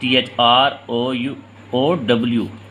THROW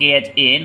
KHAN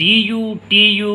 DU TU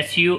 SU